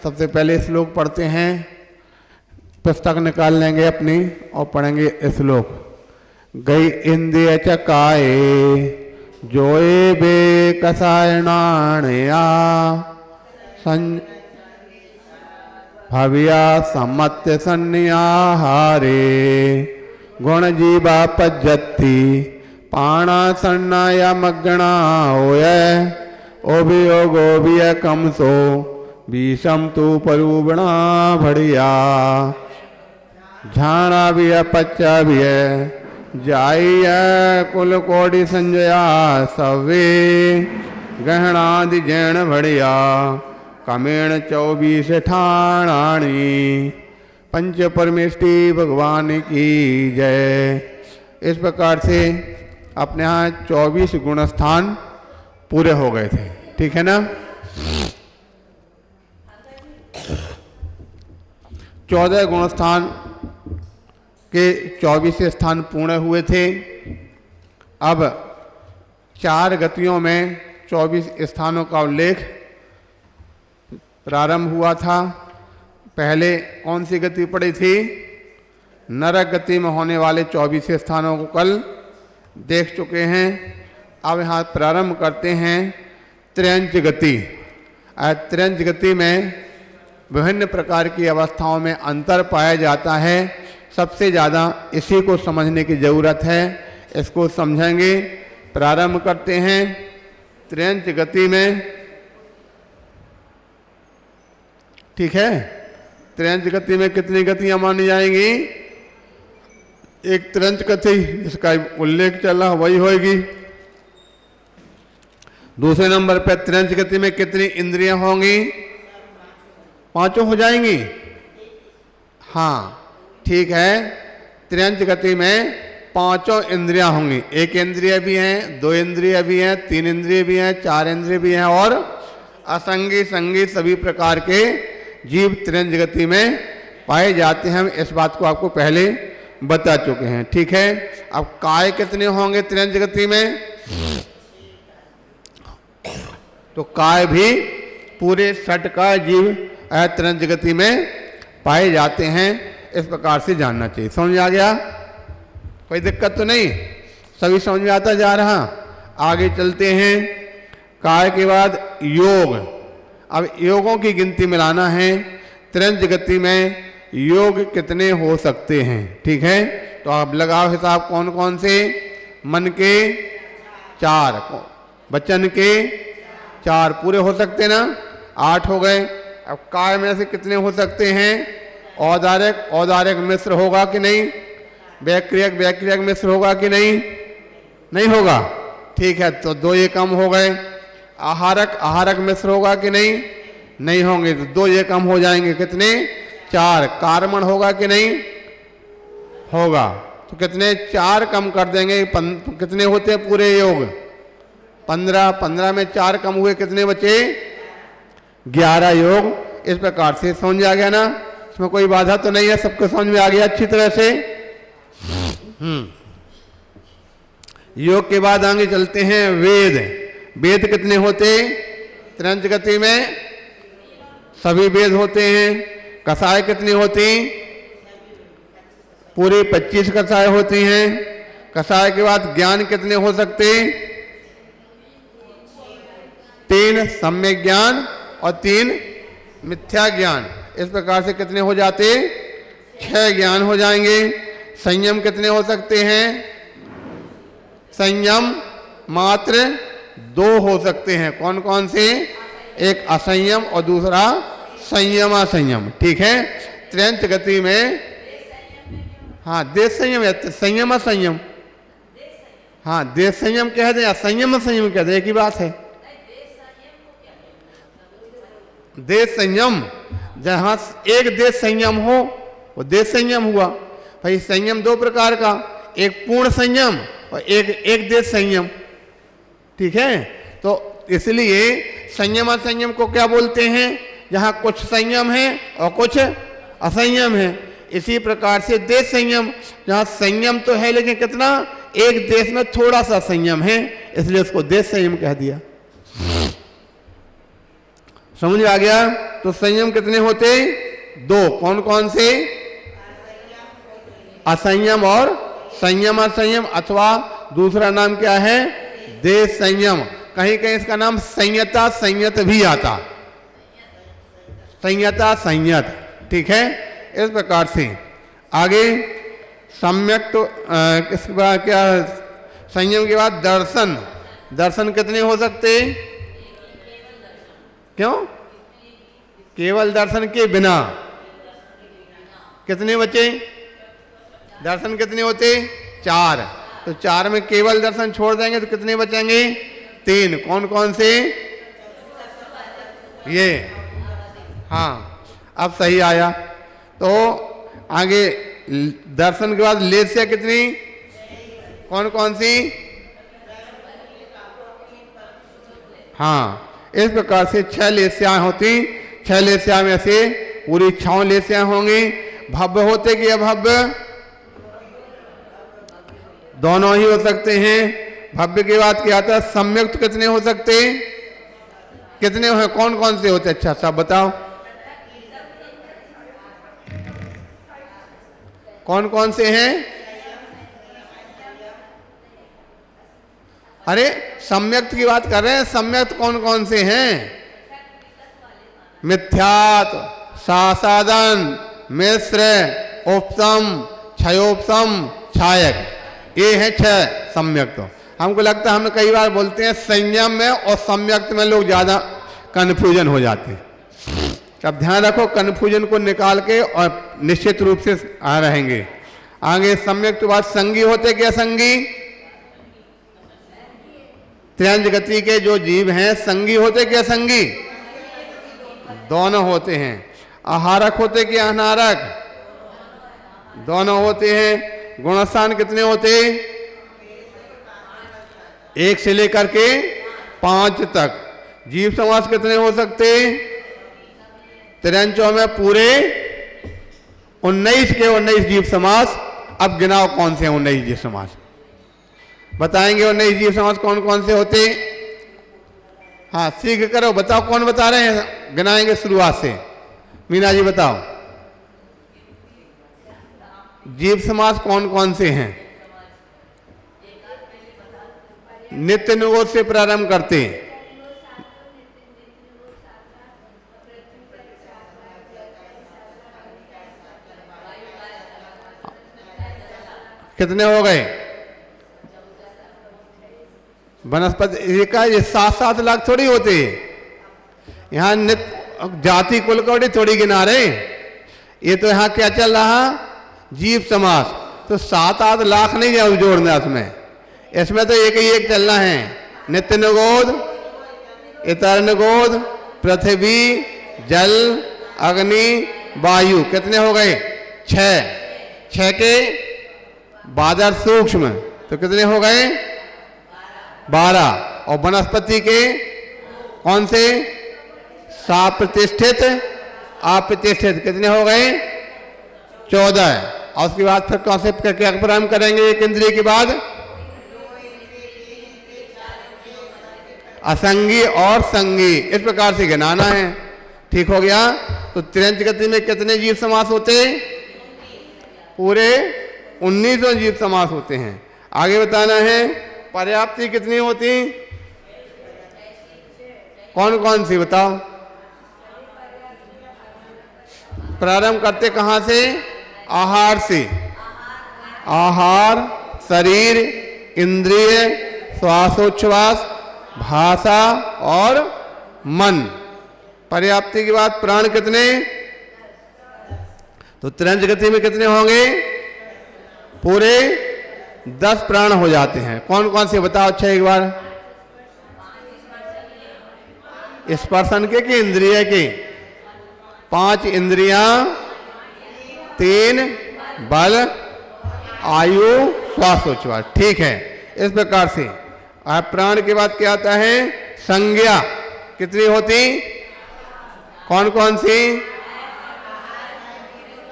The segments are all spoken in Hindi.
सबसे पहले श्लोक पढ़ते हैं। पुस्तक निकाल लेंगे अपनी और पढ़ेंगे श्लोक। गई इंद्रिय चकाए जोए बे कसायणाणया भव्या सम्मत्य सन्नियाहारे गुण जीवा पज्जति पाणा सन्नाया मग्गणा होय ओभियोगो विय कमसो विषम तु परूबणा भड़िया झाणा विय पच्चा विय जाइय कुल कोटि संजया सवे गहणादि जैन भड़िया कमेण 24 ठाणाणी पंच परमेष्टि भगवान की जय। इस प्रकार से अपने यहाँ 24 गुण स्थान पूरे हो गए थे, ठीक है ना। 14 गुण स्थान के 24 स्थान पूर्ण हुए थे। अब 4 गतियों में 24 स्थानों का उल्लेख प्रारंभ हुआ था। पहले कौन सी गति पड़ी थी? नरक गति में होने वाले 24 स्थानों को कल देख चुके हैं। अब यहाँ प्रारंभ करते हैं त्र्यंच गति। त्र्यंच गति में विभिन्न प्रकार की अवस्थाओं में अंतर पाया जाता है। सबसे ज़्यादा इसी को समझने की ज़रूरत है, इसको समझेंगे। प्रारंभ करते हैं त्र्यंच गति में, ठीक है। त्र्यंच गति में कितनी गतियाँ मानी जाएंगी? एक त्र्यंच गति जिसका उल्लेख चल रहा वही होगी। दूसरे नंबर पर त्र्यंच गति में कितनी इंद्रियां होंगी? 5 हो जाएंगी। हाँ ठीक है, त्र्यंच गति में 5 इंद्रियां होंगी। 1 इंद्रिय भी हैं, 2 इंद्रिय भी हैं, 3 इंद्रिय भी हैं, 4 इंद्रिय भी हैं और असंगी संगी सभी प्रकार के जीव त्र्यंच गति में पाए जाते हैं। हम इस बात को आपको पहले बता चुके हैं, ठीक है। अब काय कितने होंगे त्र्यंच गति में? तो काय भी पूरे 60 काय जीव त्र्यंच गति में पाए जाते हैं। इस प्रकार से जानना चाहिए। समझ आ गया? कोई दिक्कत तो नहीं? सभी समझ में आता जा रहा? आगे चलते हैं। काय के बाद योग। अब योगों की गिनती मिलाना है। त्र्यंच गति में योग कितने हो सकते हैं, ठीक है। तो आप लगाओ हिसाब, कौन कौन से? मन के 4, वचन के 4 पूरे हो सकते ना, 8 हो गए। अब काय में से कितने हो सकते हैं? औदारिक, औदारिक मिश्र होगा कि नहीं? वैक्रियक, वैक्रियक मिश्र होगा कि नहीं? नहीं होगा, ठीक है। तो 2 ये कम हो गए। आहारक, आहारक मिश्र होगा कि नहीं? नहीं होंगे, तो 2 ये कम हो जाएंगे। कितने? 4। कार्मण होगा कि नहीं? होगा, तो कितने? 4 कम कर देंगे। कितने होते हैं पूरे योग? 15। 15 में 4 कम हुए, कितने बचे? 11 योग। इस प्रकार से समझ आ गया ना? इसमें कोई बाधा तो नहीं है, सबको समझ में आ गया अच्छी तरह से। योग के बाद आगे चलते हैं वेद। वेद कितने होते? त्र्यंच गति में सभी वेद होते हैं। कसाय कितनी होती? पूरी 25 कसाय होती हैं। कसाय के बाद ज्ञान कितने हो सकते? 3 सम्यक ज्ञान और 3 मिथ्या ज्ञान। इस प्रकार से कितने हो जाते? 6 ज्ञान हो जाएंगे। संयम कितने हो सकते हैं? संयम मात्र 2 हो सकते हैं। कौन कौन से? एक असंयम और दूसरा संयम असंयम, ठीक है। त्र्यंच गति में हाँ देश संयम है, संयम असंयम। हाँ देश संयम कह दें या संयम असंयम कह दें, एक ही बात है। देश संयम, जहां एक देश संयम हो वो देश संयम हुआ। भाई संयम 2 प्रकार का, एक पूर्ण संयम और एक देश संयम, ठीक है। तो इसलिए संयम असंयम को क्या बोलते हैं? जहां कुछ संयम है और कुछ असंयम है। इसी प्रकार से देश संयम, जहां संयम तो है लेकिन कितना? एक देश में थोड़ा सा संयम है, इसलिए उसको देश संयम कह दिया। समझ आ गया? तो संयम कितने होते? दो। कौन कौन से? असंयम और संयम असंयम, अथवा दूसरा नाम क्या है? देश संयम। कहीं कहीं इसका नाम संयता संयत भी आता, संयता संयत, ठीक है। इस प्रकार से आगे सम्यक, तो इसके बाद क्या? संयम के बाद दर्शन। दर्शन कितने हो सकते? क्यों? केवल दर्शन के बिना कितने बचे? दर्शन कितने होते? चार। तो चार में केवल दर्शन छोड़ देंगे तो कितने बचेंगे? तीन। कौन कौन से? ये, हाँ, अब सही आया। तो आगे दर्शन के बाद लेस्या कितनी? कौन कौन सी? हाँ, इस प्रकार से 6 लेस्याएं होती। 6 लेस्या में से पूरी 6 लेस्याएं होंगी। भव्य होते कि अभव्य? दोनों ही हो सकते हैं। भव्य की बात क्या आता है? सम्यक्त कितने हो सकते? कितने हैं? कौन कौन से होते? अच्छा, सब बताओ, कौन कौन से हैं? अरे सम्यक्त की बात कर रहे हैं। सम्यक्त कौन कौन से हैं? मिथ्यात, सासादन, मिश्र, उपसम, क्षयोपसम, छायक, ये है 6 सम्यक्त। हमको लगता है हम कई बार बोलते हैं संयम में और सम्यक्त में लोग ज्यादा कन्फ्यूजन हो जाते हैं। अब ध्यान रखो, कन्फ्यूजन को निकाल के और निश्चित रूप से आ रहेंगे। आगे सम्यक्त के बाद संगी होते कि असंगी? त्रियंज गति के जो जीव हैं संगी होते कि असंगी? दोनों होते हैं। आहारक होते कि अनारक? दोनों होते हैं। गुणस्थान कितने होते? 1 से लेकर के 5 तक। जीव समास कितने हो सकते? त्रियंचों में पूरे 19 के 19 जीव समास। अब गिनाओ कौन से हैं 19 जीव समास? बताएंगे 19 जीव समास कौन कौन से होते? हाँ, सीख करो, बताओ कौन बता रहे हैं? गिनाएंगे शुरुआत से। मीना जी बताओ, जीव समास कौन कौन से हैं? नित्य निरोध से प्रारंभ करते हैं। कितने हो गए? वनस्पति का ये 7-7 लाख थोड़ी होते। यहाँ नित्य जाति कुल कौड़ी थोड़ी गिना रहे। ये तो यहाँ क्या चल रहा? जीव समास। तो 7-8 लाख नहीं जाओ जोड़ना इसमें। इसमें तो एक ही एक चलना है। नित्य निगोद, इतर निगोद, पृथ्वी, जल, अग्नि, वायु। कितने हो गए? 6। 6 के बादर सूक्ष्म तो कितने हो गए? 12। और वनस्पति के कौन से? साप्रतिष्ठित, अप्रतिष्ठित, कितने हो गए? 14। और उसके बाद फिर कौन से क्या प्रारंभ करेंगे एक इंद्रिय के बाद? असंगी और संगी, इस प्रकार से गिनाना है। ठीक हो गया? तो त्रियंच गति में कितने जीव समास होते? पूरे 19 जीव समास होते हैं। आगे बताना है पर्याप्ति कितनी होती? कौन कौन सी बताओ? प्रारंभ करते कहां से? आहार से। आहार, शरीर, इंद्रिय, श्वासोच्छ्वास, भाषा और मन। पर्याप्ति के बाद प्राण कितने? तो त्रियंच गति में कितने होंगे? पूरे 10 प्राण हो जाते हैं। कौन कौन से बताओ? अच्छा एक बार। स्पर्शन के कि इंद्रिय के? 5 इंद्रियां, 3 बल, आयु, श्वासोच्छ्वास। ठीक है, इस प्रकार से। अब प्राण के बाद क्या आता है? संज्ञा कितनी होती? कौन कौन सी?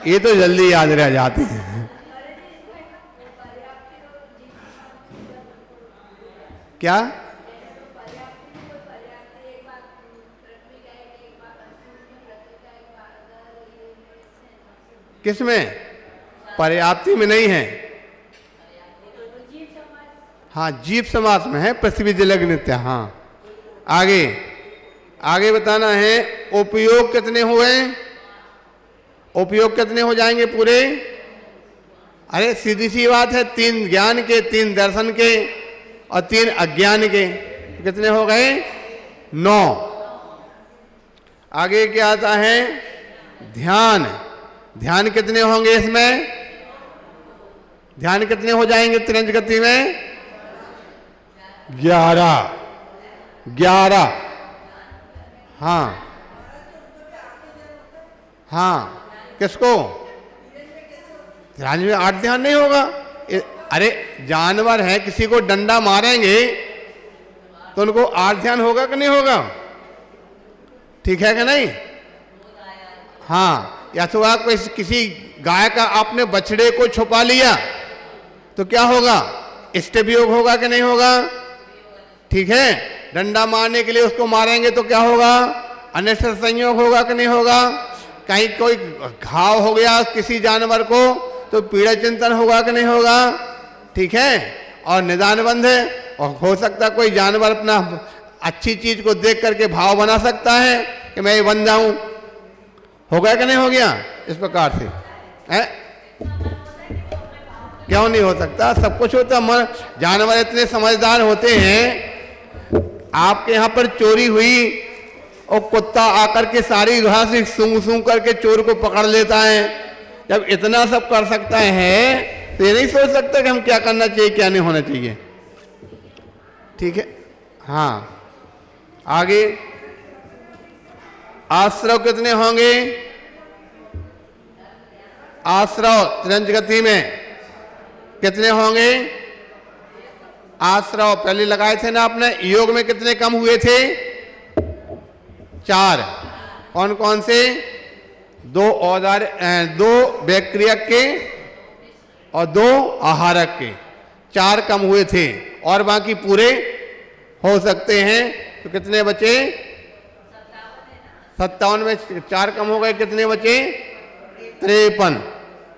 ये तो जल्दी याद रह जाती है। क्या? किसमें? पर्याप्ति में नहीं है। हाँ, जीव समास में है, पृथ्वी जल अग्नि नित्य। हाँ, आगे आगे बताना है। उपयोग कितने हुए? उपयोग कितने हो जाएंगे पूरे? अरे सीधी सी बात है, 3 ज्ञान के, 3 दर्शन के और 3 अज्ञान के, कितने हो गए? 9। आगे क्या आता है? ध्यान। ध्यान कितने होंगे इसमें? ध्यान कितने हो जाएंगे त्रिंज गति में? 11। हाँ हाँ, किसको? ध्यान में 8 ध्यान नहीं होगा। अरे जानवर है, किसी को डंडा मारेंगे तो उनको 8 ध्यान होगा कि नहीं होगा? ठीक है कि नहीं? हाँ, या तो आप किसी गाय का आपने बछड़े को छुपा लिया तो क्या होगा? इष्टवियोग होगा कि नहीं होगा? ठीक है, डंडा मारने के लिए उसको मारेंगे तो क्या होगा? अनिष्ट संयोग होगा कि नहीं होगा? कहीं कोई घाव हो गया किसी जानवर को तो पीड़ा चिंतन होगा कि नहीं होगा? ठीक है, और निदान बंध है, और हो सकता कोई जानवर अपना अच्छी चीज को देख करके भाव बना सकता है कि मैं ये बन जाऊं। हो गया कि नहीं हो गया? इस प्रकार से है। क्यों नहीं हो सकता? सब कुछ होता। जानवर इतने समझदार होते हैं। आपके यहाँ पर चोरी हुई और कुत्ता आकर के सारी घास सूंघ सूंघ करके चोर को पकड़ लेता है। जब इतना सब कर सकता है तो ये नहीं सोच सकता कि हम क्या करना चाहिए, क्या नहीं होना चाहिए। ठीक है। हाँ, आगे आश्रव कितने होंगे? आश्रव त्रिंज गति में कितने होंगे? आश्रव पहले लगाए थे ना आपने। योग में कितने कम हुए थे? 4। कौन कौन से? 2 औदार, 2 बैक्टीरियक के और 2 आहारक के, 4 कम हुए थे और बाकी पूरे हो सकते हैं। तो कितने बचे? 57 में 4 कम हो गए, कितने बचे? 53।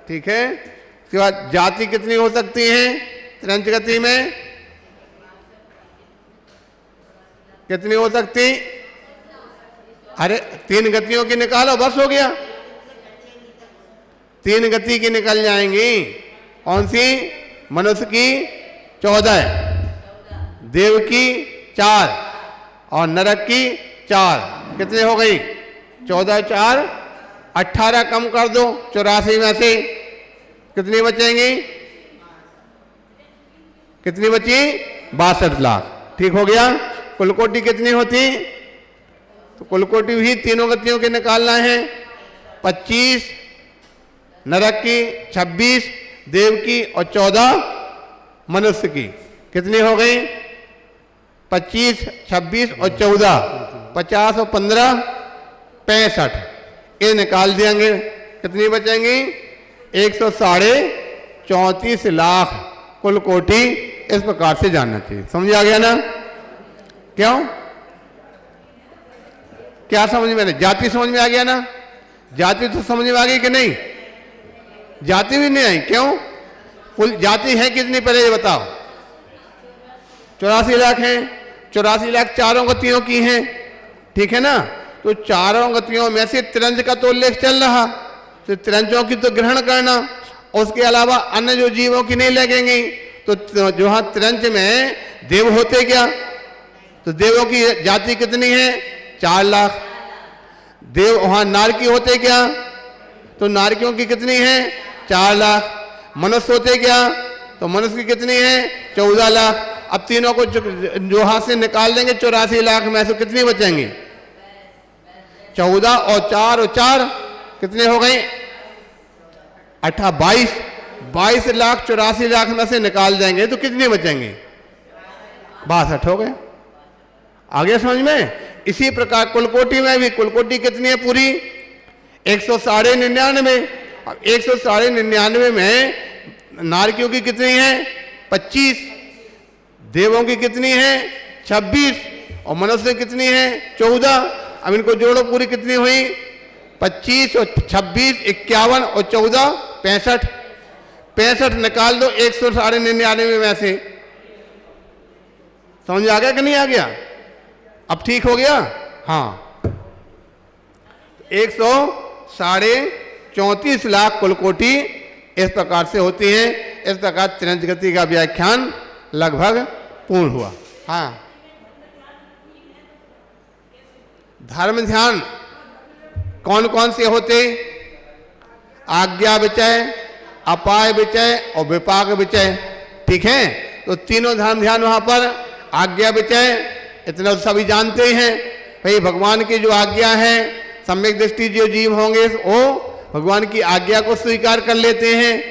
ठीक है। उसके बाद जाति कितनी हो सकती है त्रिंज गति में? कितनी हो सकती? अरे 3 गतियों की निकालो, बस हो गया। 3 गति की निकल जाएंगी। कौन सी? मनुष्य की 14, देव की 4 और नरक की 4। कितने हो गई? 14 4 18 कम कर दो 84 में से कितनी बचेंगी? कितनी बची? 62 लाख। ठीक हो गया। कुल कोटि कितनी होती? तो कुल कोटि भी तीनों गतियों के निकालना है। 25 नरक की, 26 देव की और 14 मनुष्य की। कितनी हो गई? 25, 26 और 14, 50 और 15 65। ये निकाल देंगे। कितनी बचेंगी? 134 लाख कुल कोटि। इस प्रकार से जानना चाहिए। समझ आ गया ना? क्यों? क्या समझ में? नहीं जाति समझ में आ गया ना? जाति तो समझ में आ गई कि नहीं? जाति भी नहीं आई। क्यों? कुल जाति है कितनी पहले ये बताओ? 84 लाख हैं। 84 लाख चारों गतियों की हैं। ठीक है ना? तो चारों गतियों में से त्रिंज का तो उल्लेख चल रहा, तो त्रिंजों की तो ग्रहण करना, उसके अलावा अन्य जो जीवों की नहीं लगेंगी। तो जो हाँ त्रिंज में देव होते क्या? तो देवों की जाति कितनी है? 4 लाख। देव वहां नारकी होते क्या? तो नारकियों की कितनी है? 4 लाख। मनुष्य होते क्या? तो मनुष्य की कितनी है? 14 लाख। अब तीनों को जो हाथ से निकाल देंगे 84 लाख में से कितनी बचेंगी? 14 और 4 और 4 कितने हो गए? 22 लाख 84 लाख में से निकाल देंगे तो कितने बचेंगे? 62 हो गए। आगे समझ में? इसी प्रकार कुलकोटि में भी कुलकोटि कितनी है पूरी? 199। अब 199 में नारकियों की कितनी है? 25। देवों की कितनी है? 26 और मनुष्य कितनी है? 14। अब इनको जोड़ो, पूरी कितनी हुई? 25 और 26, 51 और 14, 65। 65 निकाल दो 199 में से। समझ आ गया कि नहीं आ गया? अब ठीक हो गया? हाँ, 134 लाख कुल कोटि इस प्रकार से होती है। इस प्रकार त्रिंज गति का व्याख्यान लगभग पूर्ण हुआ। हाँ, धर्म ध्यान कौन कौन से होते? आज्ञा विचय, अपाय विचय और विपाक विचय। ठीक है, तो तीनों धर्म ध्यान वहां पर। आज्ञा विचय इतना तो सभी जानते हैं भाई, भगवान की जो आज्ञा है, सम्यक दृष्टि जो जीव होंगे वो भगवान की आज्ञा को स्वीकार कर लेते हैं।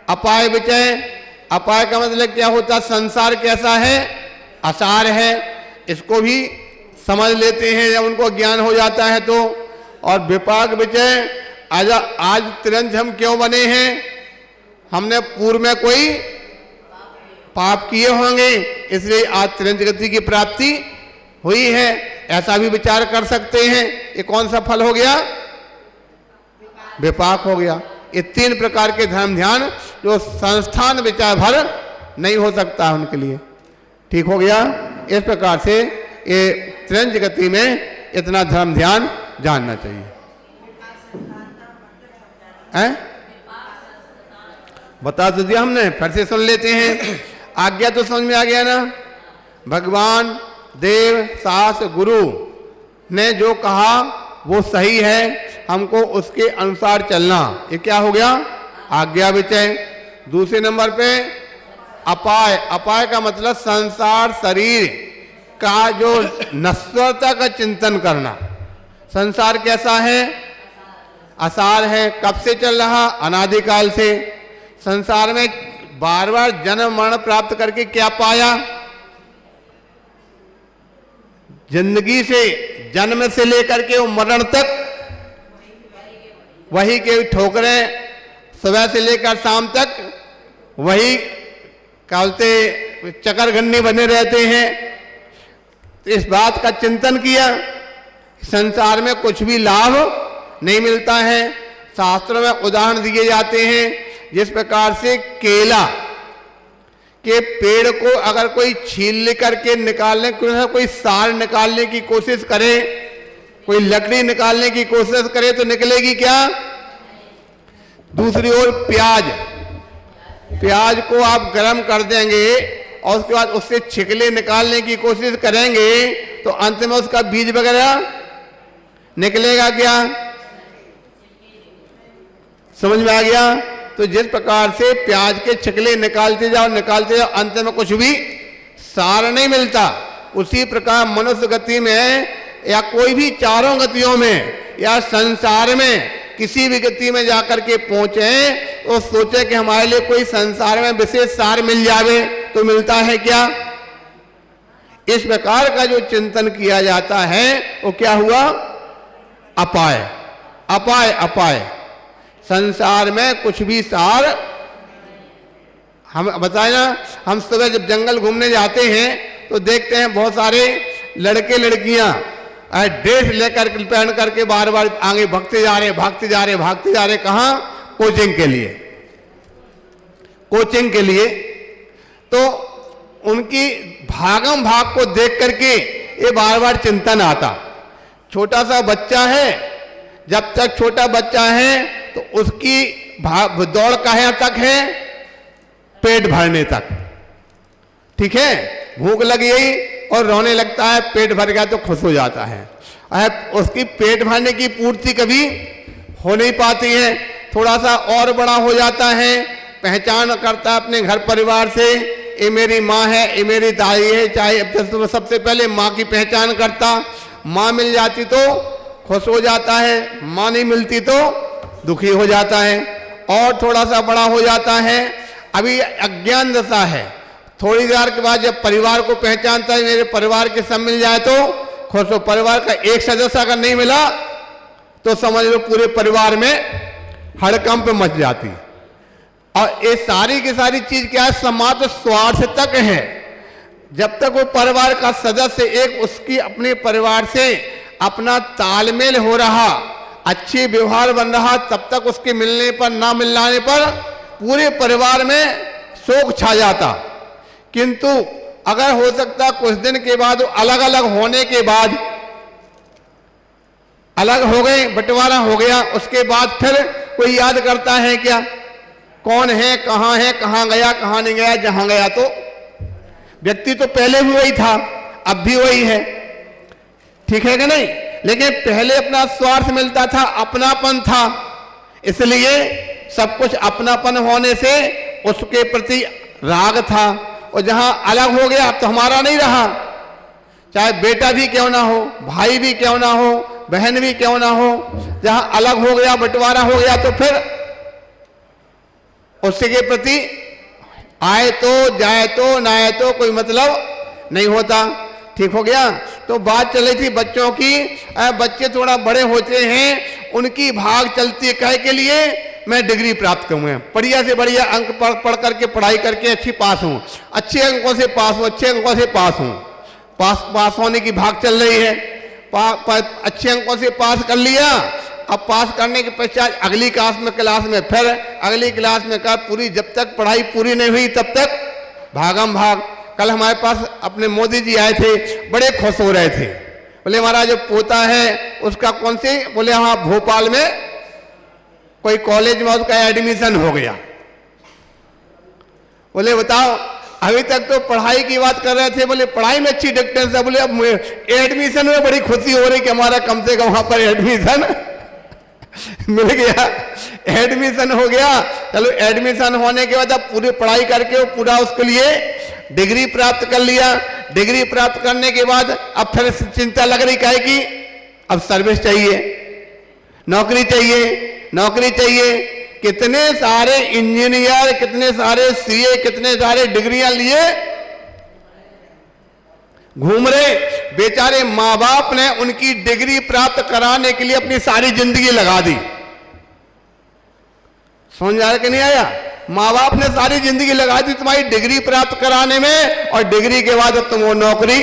अपाय विचय, अपाय का मतलब क्या होता? संसार कैसा है? असार है, इसको भी समझ लेते हैं जब उनको ज्ञान हो जाता है तो। और विपाक विचय, आज त्रिंज हम क्यों बने हैं? हमने पूर्व में कोई पाप किए होंगे, इसलिए आज त्रिंज गति की प्राप्ति हुई है, ऐसा भी विचार कर सकते हैं। ये कौन सा फल हो गया? विपाक हो गया। ये 3 प्रकार के धर्म ध्यान जो संस्थान विचार भर नहीं हो सकता उनके लिए। ठीक हो गया? इस प्रकार से ये त्रिंज गति में इतना धर्म ध्यान जानना चाहिए। बता तो दिया हमने, फिर से सुन लेते हैं। आज्ञा तो समझ में आ गया ना? भगवान, देव, शास्त्र, गुरु ने जो कहा वो सही है, हमको उसके अनुसार चलना, ये क्या हो गया? आज्ञा विचय। दूसरे नंबर पे अपाय, अपाय का मतलब संसार शरीर का जो नश्वरता का चिंतन करना। संसार कैसा है? असार है। कब से चल रहा? अनादिकाल से। संसार में बार बार जन्म मरण प्राप्त करके क्या पाया? जिंदगी से, जन्म से लेकर के वो मरण तक वही के ठोकरें, सुबह से लेकर शाम तक वही कहते चकरघन्नी बने रहते हैं। तो इस बात का चिंतन किया, संसार में कुछ भी लाभ नहीं मिलता है। शास्त्रों में उदाहरण दिए जाते हैं, जिस प्रकार से केला के पेड़ को अगर कोई छील करके निकालने, कोई सार निकालने की कोशिश करे, कोई लकड़ी निकालने की कोशिश करे तो निकलेगी क्या? दूसरी ओर प्याज, प्याज को आप गर्म कर देंगे और उसके बाद उससे छिकले निकालने की कोशिश करेंगे तो अंत में उसका बीज वगैरह निकलेगा क्या? समझ में आ गया? तो जिस प्रकार से प्याज के छिकले निकालते जाओ अंत में कुछ भी सार नहीं मिलता, उसी प्रकार मनुष्य गति में या कोई भी चारों गतियों में या संसार में किसी भी गति में जाकर के पहुंचे तो सोचे कि हमारे लिए कोई संसार में विशेष सार मिल जावे, तो मिलता है क्या? इस प्रकार का जो चिंतन किया जाता है वो क्या हुआ? अपाय, अपाय, अपाय। संसार में कुछ भी सार, हम बताए ना, हम सुबह जब जंगल घूमने जाते हैं तो देखते हैं बहुत सारे लड़के लड़कियां ड्रेस लेकर पहन करके बार बार आगे भागते जा रहे। कहाँ? कोचिंग के लिए, कोचिंग के लिए। तो उनकी भागम भाग को देख करके ये बार बार चिंतन आता। छोटा सा बच्चा है, जब तक छोटा बच्चा है तो उसकी दौड़ कहाँ तक है? पेट भरने तक। ठीक है, भूख लग गई और रोने लगता है, पेट भर गया तो खुश हो जाता है। उसकी पेट भरने की पूर्ति कभी हो नहीं पाती है। थोड़ा सा और बड़ा हो जाता है, पहचान करता है अपने घर परिवार से, ये मेरी माँ है, ये मेरी दाई है। चाहे सबसे पहले माँ की पहचान करता, माँ मिल जाती तो खुश हो जाता है, माँ नहीं मिलती तो दुखी हो जाता है। और थोड़ा सा बड़ा हो जाता है, अभी अज्ञान दशा है, थोड़ी देर के बाद जब परिवार को पहचानता है, मेरे परिवार के सब मिल जाए तो खुश हो। परिवार का एक सदस्य अगर नहीं मिला तो समझ लो पूरे परिवार में हड़कंप मच जाती। और ये सारी की सारी चीज क्या है? समाज स्वार्थ तक है। जब तक वो परिवार का सदस्य एक उसकी अपने परिवार से अपना तालमेल हो रहा, अच्छी व्यवहार बन रहा तब तक उसके मिलने पर ना मिलने पर पूरे परिवार में शोक छा जाता। किंतु अगर हो सकता कुछ दिन के बाद अलग अलग होने के बाद अलग हो गए, बंटवारा हो गया, उसके बाद फिर कोई याद करता है क्या? कौन है, कहाँ गया, कहाँ नहीं गया? जहां गया तो व्यक्ति तो पहले भी वही था, अब भी वही है, ठीक है कि नहीं? लेकिन पहले अपना स्वार्थ मिलता था, अपनापन था, इसलिए सब कुछ अपनापन होने से उसके प्रति राग था। और जहां अलग हो गया अब तो हमारा नहीं रहा, चाहे बेटा भी क्यों ना हो, भाई भी क्यों ना हो, बहन भी क्यों ना हो, जहां अलग हो गया, बंटवारा हो गया तो फिर उसके प्रति आए तो जाए तो ना आए तो कोई मतलब नहीं होता। ठीक हो गया? तो बात चली थी बच्चों की। बच्चे थोड़ा बड़े होते हैं, उनकी भाग चलती है कहे के लिए मैं डिग्री प्राप्त करूंगा, बढ़िया से बढ़िया अंक पढ़ करके पढ़ाई करके अच्छी पास हूं, अच्छे अंकों से पास हूं, अच्छे अंकों से पास हूं, पास होने की भाग चल रही है। अच्छे अंकों से पास कर लिया, अब पास करने के पश्चात अगली क्लास में फिर अगली क्लास में का पूरी, जब तक पढ़ाई पूरी नहीं हुई तब तक भागम भाग। कल हमारे पास अपने मोदी जी आए थे, बड़े खुश हो रहे थे, बोले हमारा जो पोता है उसका कौन से, बोले हाँ भोपाल में कोई कॉलेज में उसका एडमिशन हो गया। बोले बताओ अभी तक तो पढ़ाई की बात कर रहे थे, बोले पढ़ाई में अच्छी डिस्टेंस है, बोले अब एडमिशन में बड़ी खुशी हो रही कि हमारा कम से कम वहां पर एडमिशन मिल गया, एडमिशन हो गया। चलो एडमिशन होने के बाद अब पूरी पढ़ाई करके वो पूरा उसके लिए डिग्री प्राप्त कर लिया। डिग्री प्राप्त करने के बाद अब फिर चिंता लग रही है कि अब सर्विस चाहिए, नौकरी चाहिए, नौकरी चाहिए। कितने सारे इंजीनियर, कितने सारे सीए, कितने सारे डिग्रियां लिए घूम रहे, बेचारे माँ बाप ने उनकी डिग्री प्राप्त कराने के लिए अपनी सारी जिंदगी लगा दी। समझ आया कि नहीं आया? माँ बाप ने सारी जिंदगी लगा दी तुम्हारी डिग्री प्राप्त कराने में, और डिग्री के बाद अब तुमको नौकरी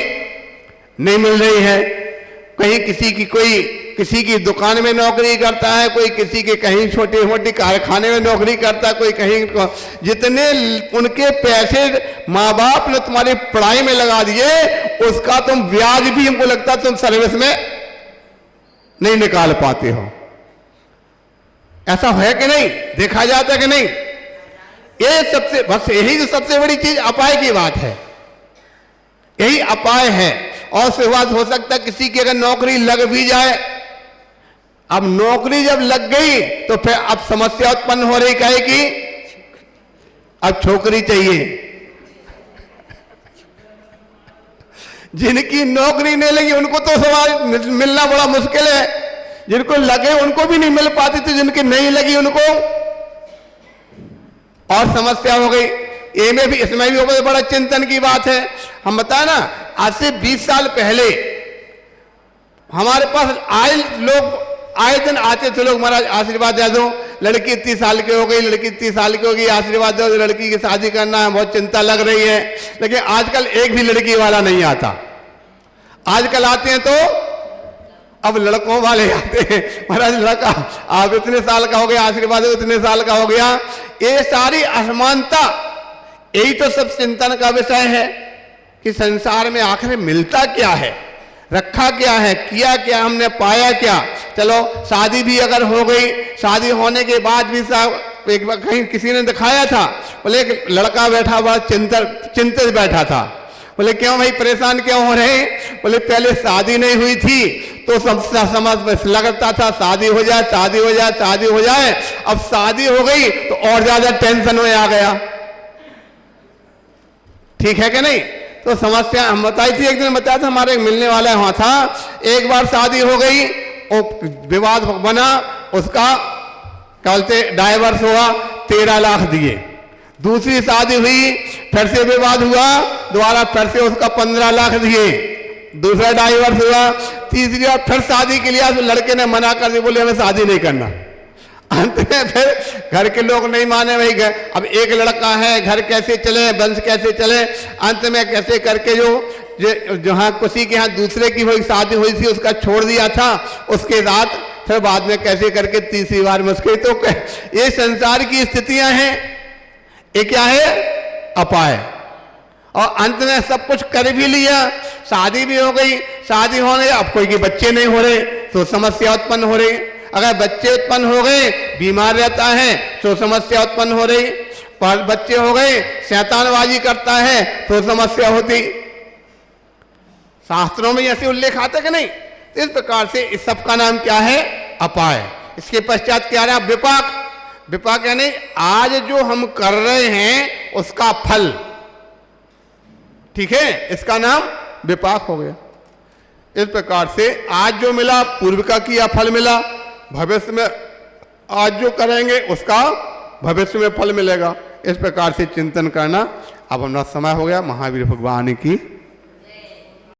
नहीं मिल रही है। कहीं किसी की दुकान में नौकरी करता है, कोई किसी के कहीं छोटी मोटी कारखाने में नौकरी करता है, कोई कहीं, जितने उनके पैसे माँ बाप ने तुम्हारी पढ़ाई में लगा दिए उसका तुम ब्याज भी हमको लगता है तुम सर्विस में नहीं निकाल पाते हो। ऐसा है कि नहीं? देखा जाता है कि नहीं? ये सबसे, बस यही तो सबसे बड़ी चीज अपाय की बात है, यही अपाय है। और शुरुआत हो सकता है किसी की अगर नौकरी लग भी जाए, अब नौकरी जब लग गई तो फिर अब समस्या उत्पन्न हो रही है कि अब छोकरी चाहिए। जिनकी नौकरी नहीं लगी उनको तो सवाल मिलना बड़ा मुश्किल है, जिनको लगे उनको भी नहीं मिल पाती, तो जिनकी नहीं लगी उनको और समस्या हो गई। ये में भी, इसमें भी बड़ा चिंतन की बात है। हम बताए ना, आज से 20 साल पहले हमारे पास आए दिन आते थे लोग, महाराज आशीर्वाद दे दो, लड़की इतनी साल की हो गई, लड़की इतनी साल की हो गई, आशीर्वाद दो, लड़की की शादी करना है, बहुत चिंता लग रही है। लेकिन आजकल एक भी लड़की वाला नहीं आता। आजकल आते हैं तो अब लड़कों वाले आते हैं, महाराज लड़का आप इतने साल का हो गया, आशीर्वाद दो, इतने साल का हो गया। ये सारी असमानता, यही तो सब चिंतन का विषय है कि संसार में आखिर मिलता क्या है, रखा क्या है, किया क्या, हमने पाया क्या। चलो शादी भी अगर हो गई, शादी होने के बाद भी साहब एक बार कहीं किसी ने दिखाया था, बोले एक लड़का बैठा हुआ चिंतित बैठा था। बोले क्यों भाई परेशान क्यों हो रहे? बोले पहले शादी नहीं हुई थी तो सब समझ में लगता था शादी हो जाए, शादी हो जाए, शादी हो जाए। अब शादी हो गई तो और ज्यादा टेंशन में आ गया। ठीक है कि नहीं? तो समस्या हम बताई थी, एक दिन बताया था, हमारे मिलने वाला वहां था, एक बार शादी हो गई, विवाद बना, उसका कहते डाइवर्स हुआ, 13 लाख दिए। दूसरी शादी हुई, फिर से विवाद हुआ, दोबारा फिर से उसका 15 लाख दिए, दूसरा डाइवर्स हुआ। तीसरी बार फिर शादी के लिए लड़के ने मना कर दिया, बोले हमें शादी नहीं करना। अंत में फिर घर के लोग नहीं माने, भाई अब एक लड़का है, घर कैसे चले, वंश कैसे चले। अंत में कैसे करके जहाँ किसी के यहाँ दूसरे की शादी हुई थी उसका छोड़ दिया था, उसके साथ फिर बाद में कैसे करके तीसरी बार मुश्किल। तो ये संसार की स्थितियां हैं, ये क्या है, अपाय। और अंत में सब कुछ कर भी लिया, शादी भी हो गई, शादी होने अब कोई के बच्चे नहीं हो रहे तो समस्या उत्पन्न हो रही। अगर बच्चे उत्पन्न हो गए, बीमार रहता है तो समस्या उत्पन्न हो रही। पर बच्चे हो गए, शैतानबाजी करता है तो समस्या होती। शास्त्रों में ऐसे उल्लेख आता कि नहीं। इस प्रकार से इस सब का नाम क्या है, अपाय। इसके पश्चात क्या रहा, विपाक। विपाक यानी आज जो हम कर रहे हैं उसका फल, ठीक है, इसका नाम विपाक हो गया। इस प्रकार से आज जो मिला पूर्व का किया फल मिला, भविष्य में आज जो करेंगे उसका भविष्य में फल मिलेगा। इस प्रकार से चिंतन करना। अब हमारा समय हो गया। महावीर भगवान की